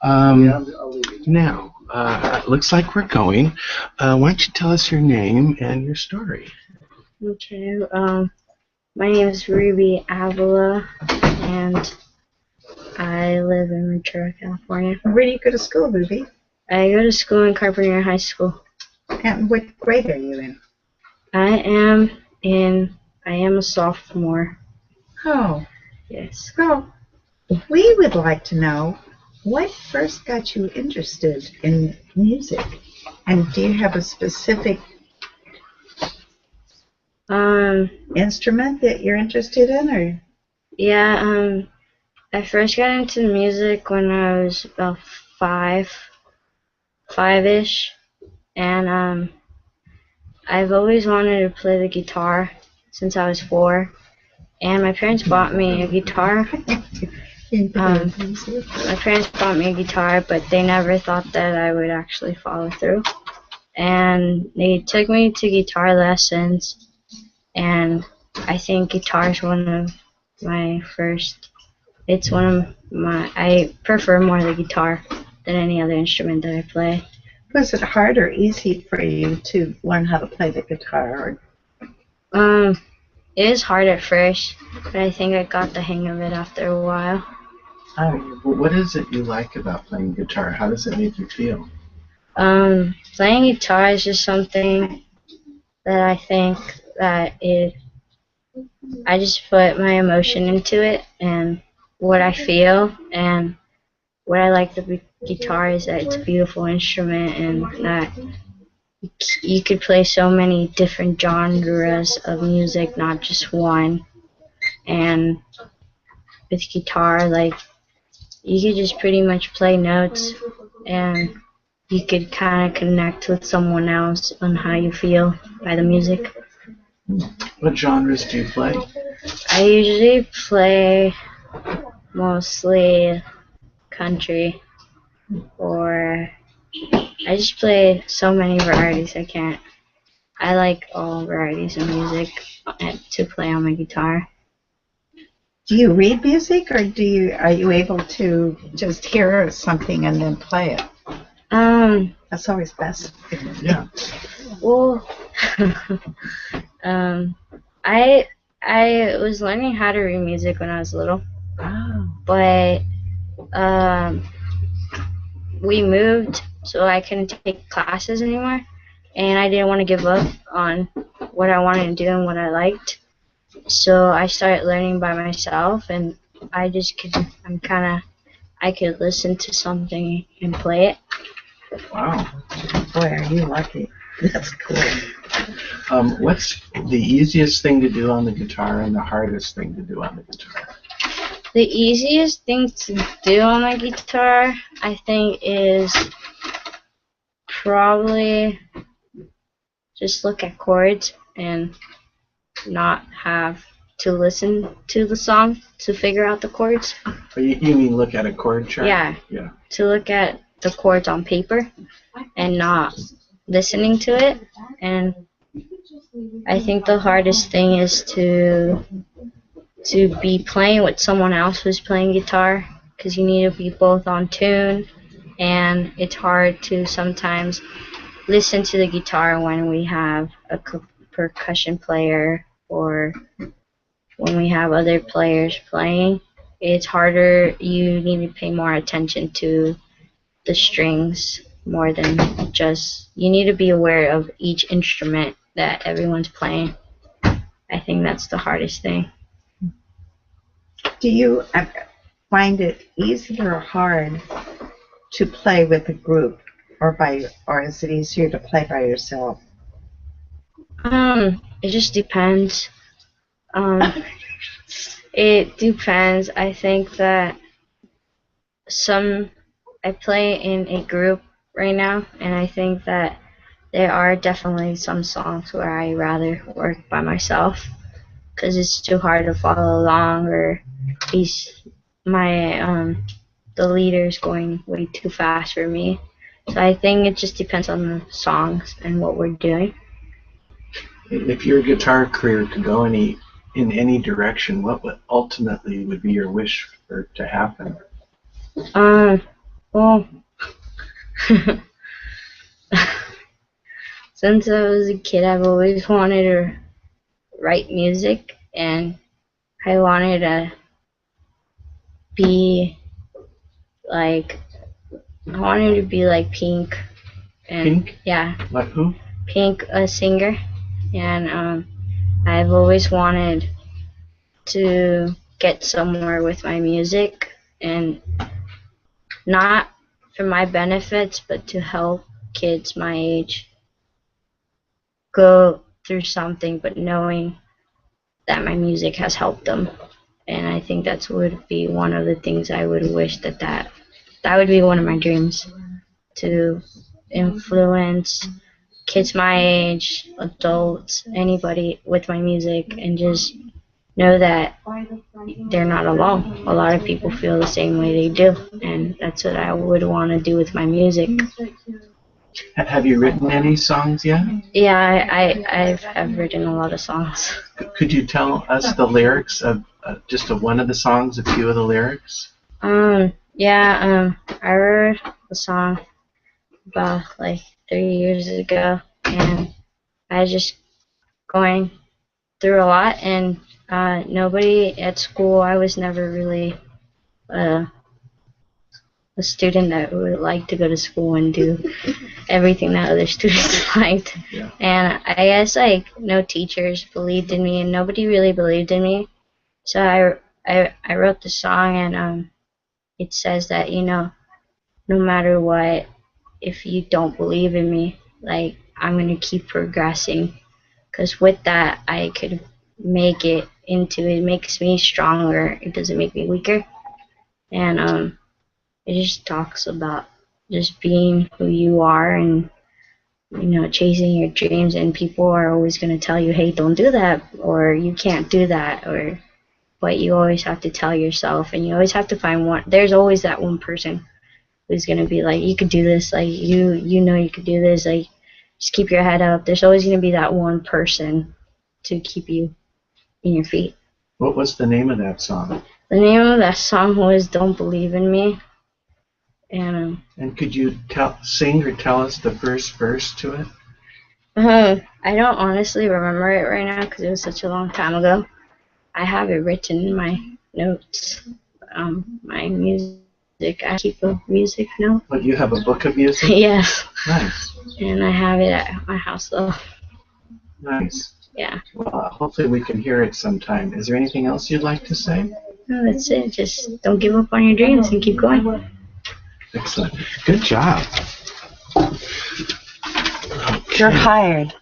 Now, it looks like we're going. Why don't you tell us your name and your story? Okay, my name is Rubi Avila, and I live in Ventura, California. Where do you go to school, Ruby? I go to school in Carpenter High School. And what grade are you in? I am a sophomore. Oh. Yes. Well, we would like to know what first got you interested in music, and do you have a specific instrument that you're interested in, or? Yeah, I first got into music when I was about five-ish, and I've always wanted to play the guitar since I was 4, and my parents bought me a guitar. My parents bought me a guitar, but they never thought that I would actually follow through. And they took me to guitar lessons, and I think guitar is I prefer more the guitar than any other instrument that I play. Was it hard or easy for you to learn how to play the guitar? It was hard at first, but I think I got the hang of it after a while. What is it you like about playing guitar? How does it make you feel? Playing guitar is just something that I think that I just put my emotion into it and what I feel, and what I like the guitar is that it's a beautiful instrument and that you could play so many different genres of music, not just one. And with guitar, like, you could just pretty much play notes and you could kind of connect with someone else on how you feel by the music. What genres do you play? I usually play mostly country, or I just play so many varieties I like all varieties of music to play on my guitar. Do you read music, or are you able to just hear something and then play it? That's always best. Yeah. Well, I was learning how to read music when I was little. Oh. But we moved, so I couldn't take classes anymore, and I didn't want to give up on what I wanted to do and what I liked. So I started learning by myself, and I could listen to something and play it. Wow. Boy, are you lucky. That's cool. What's the easiest thing to do on the guitar and the hardest thing to do on the guitar? The easiest thing to do on the guitar, I think, is probably just look at chords and not have to listen to the song to figure out the chords. You mean look at a chord chart? Yeah. To look at the chords on paper and not listening to it. And I think the hardest thing is to be playing with someone else who's playing guitar, because you need to be both on tune, and it's hard to sometimes listen to the guitar when we have a percussion player or when we have other players playing. It's harder. You need to pay more attention to the strings more than just, you need to be aware of each instrument that everyone's playing. I think that's the hardest thing. Do you find it easier or hard to play with a group, or is it easier to play by yourself? It just depends. It depends. I think that I play in a group right now, and I think that there are definitely some songs where I rather work by myself because it's too hard to follow along, or the leader's going way too fast for me. So I think it just depends on the songs and what we're doing. If your guitar career could go in any direction, what would ultimately be your wish for it to happen? Well, since I was a kid, I've always wanted to write music, and I wanted to be like, I wanted to be like Pink. And, Pink? Yeah. Like who? Pink, a singer, and I've always wanted to get somewhere with my music, and not for my benefits, but to help kids my age go through something, but knowing that my music has helped them. And I think that would be one of the things I would wish that would be one of my dreams, to influence kids my age, adults, anybody with my music, and just know that they're not alone. A lot of people feel the same way they do, and that's what I would want to do with my music. Have you written any songs yet? Yeah, I've written a lot of songs. Could you tell us the lyrics of just one of the songs, a few of the lyrics? Yeah, I wrote a song about like 3 years ago, and I was just going through a lot, and nobody at school, I was never really a student that would like to go to school and do everything that other students liked. Yeah. And I guess like no teachers believed in me, and nobody really believed in me. So I wrote the song, and it says that, no matter what, if you don't believe in me, like, I'm gonna keep progressing, because with that I could make it into, it makes me stronger. It doesn't make me weaker. And it just talks about just being who you are, and chasing your dreams, and people are always going to tell you, hey, don't do that, or you can't do that, but you always have to tell yourself, and you always have to find one. There's always that one person who's going to be like, you could do this, like, you could do this, like, just keep your head up. There's always going to be that one person to keep you in your feet. What was the name of that song? The name of that song was Don't Believe in Me. And could you sing or tell us the first verse to it? I don't honestly remember it right now because it was such a long time ago. I have it written in my notes. My music, I keep a music note. But you have a book of music? Yes. Nice. And I have it at my house though. Nice. Yeah. Well, hopefully we can hear it sometime. Is there anything else you'd like to say? No, that's it. Just don't give up on your dreams and keep going. Excellent. Good job. You're hired.